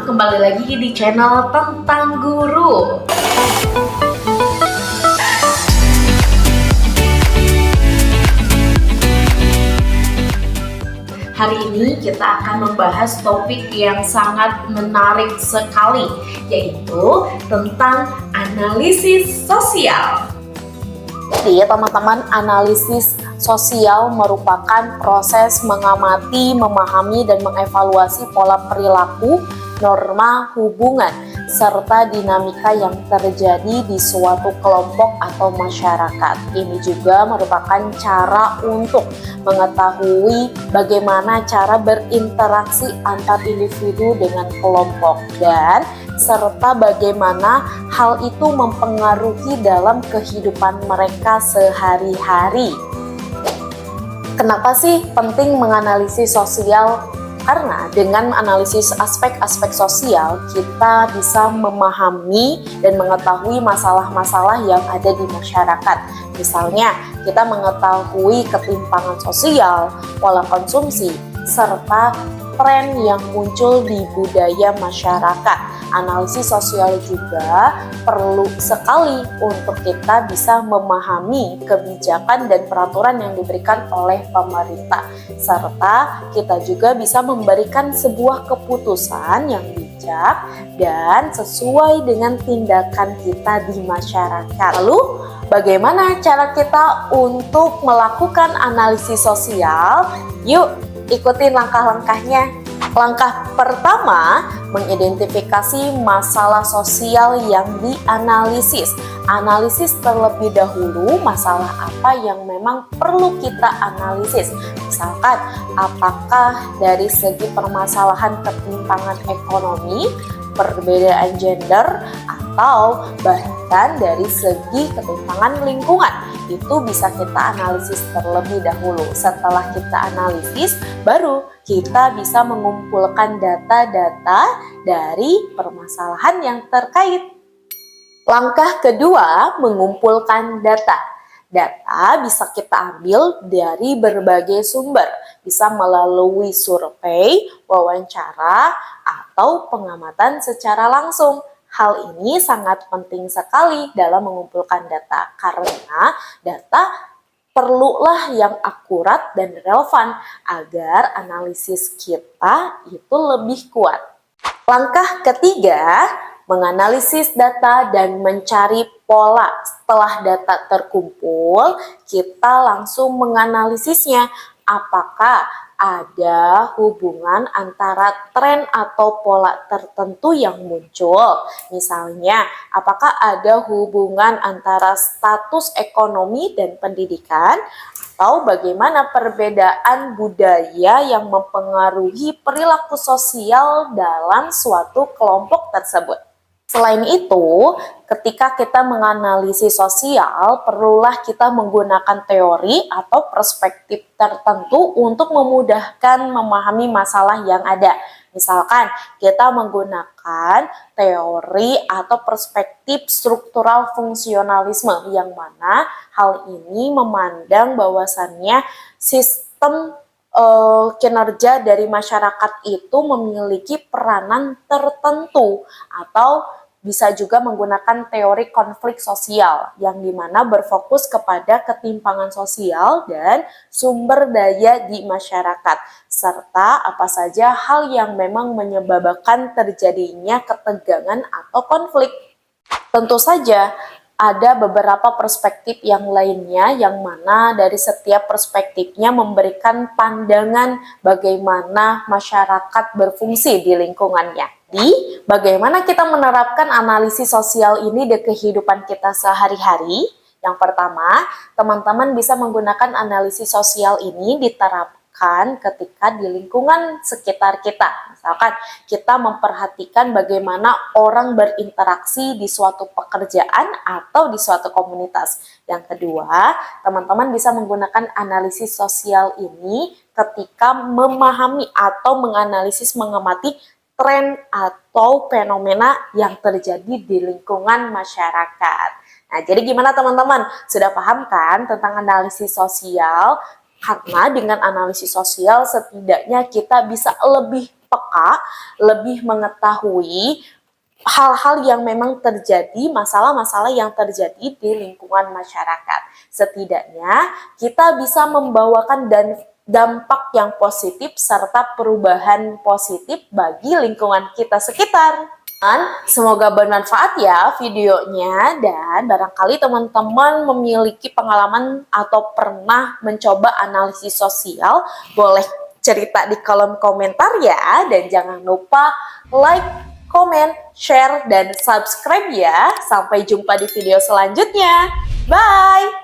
kembali lagi di channel Tentang Guru. Hari ini kita akan membahas topik yang sangat menarik sekali, yaitu tentang analisis sosial. Jadi teman-teman, analisis sosial merupakan proses mengamati, memahami, dan mengevaluasi pola perilaku, norma hubungan, serta dinamika yang terjadi di suatu kelompok atau masyarakat. Ini juga merupakan cara untuk mengetahui bagaimana cara berinteraksi antar individu dengan kelompok, dan serta bagaimana hal itu mempengaruhi dalam kehidupan mereka sehari-hari. Kenapa sih penting menganalisis sosial? Karena dengan menganalisis aspek-aspek sosial, kita bisa memahami dan mengetahui masalah-masalah yang ada di masyarakat. Misalnya, kita mengetahui ketimpangan sosial, pola konsumsi, serta tren yang muncul di budaya masyarakat. Analisis sosial juga perlu sekali untuk kita bisa memahami kebijakan dan peraturan yang diberikan oleh pemerintah, serta kita juga bisa memberikan sebuah keputusan yang bijak dan sesuai dengan tindakan kita di masyarakat. Lalu, bagaimana cara kita untuk melakukan analisis sosial? Yuk, ikutin langkah-langkahnya. Langkah pertama, mengidentifikasi masalah sosial yang dianalisis. Analisis terlebih dahulu masalah apa yang memang perlu kita analisis. Misalkan, apakah dari segi permasalahan ketimpangan ekonomi, perbedaan gender, atau bahkan dari segi ketimpangan lingkungan. Itu bisa kita analisis terlebih dahulu. Setelah kita analisis, baru kita bisa mengumpulkan data-data dari permasalahan yang terkait. Langkah kedua, mengumpulkan data. Data bisa kita ambil dari berbagai sumber, bisa melalui survei, wawancara, atau pengamatan secara langsung. Hal ini sangat penting sekali dalam mengumpulkan data, karena data perlulah yang akurat dan relevan agar analisis kita itu lebih kuat. Langkah ketiga, menganalisis data dan mencari pola. Setelah data terkumpul, kita langsung menganalisisnya. Apakah ada hubungan antara tren atau pola tertentu yang muncul? Misalnya, apakah ada hubungan antara status ekonomi dan pendidikan? Atau bagaimana perbedaan budaya yang mempengaruhi perilaku sosial dalam suatu kelompok tersebut? Selain itu, ketika kita menganalisis sosial, perlulah kita menggunakan teori atau perspektif tertentu untuk memudahkan memahami masalah yang ada. Misalkan, kita menggunakan teori atau perspektif struktural fungsionalisme, yang mana hal ini memandang bahwasannya sistem kinerja dari masyarakat itu memiliki peranan tertentu, atau bisa juga menggunakan teori konflik sosial yang dimana berfokus kepada ketimpangan sosial dan sumber daya di masyarakat, serta apa saja hal yang memang menyebabkan terjadinya ketegangan atau konflik. Tentu saja ada beberapa perspektif yang lainnya, yang mana dari setiap perspektifnya memberikan pandangan bagaimana masyarakat berfungsi di lingkungannya. Jadi, bagaimana kita menerapkan analisis sosial ini di kehidupan kita sehari-hari? Yang pertama, teman-teman bisa menggunakan analisis sosial ini diterapkan ketika di lingkungan sekitar kita. Misalkan, kita memperhatikan bagaimana orang berinteraksi di suatu pekerjaan atau di suatu komunitas. Yang kedua, teman-teman bisa menggunakan analisis sosial ini ketika memahami atau menganalisis, mengamati tren atau fenomena yang terjadi di lingkungan masyarakat. Nah, jadi gimana teman-teman? Sudah paham kan tentang analisis sosial? Karena dengan analisis sosial setidaknya kita bisa lebih peka, lebih mengetahui hal-hal yang memang terjadi, masalah-masalah yang terjadi di lingkungan masyarakat. Setidaknya kita bisa membawakan dampak yang positif serta perubahan positif bagi lingkungan kita sekitar. Semoga bermanfaat ya videonya, dan barangkali teman-teman memiliki pengalaman atau pernah mencoba analisis sosial, boleh cerita di kolom komentar ya, dan jangan lupa like, komen, share, dan subscribe ya. Sampai jumpa di video selanjutnya. Bye!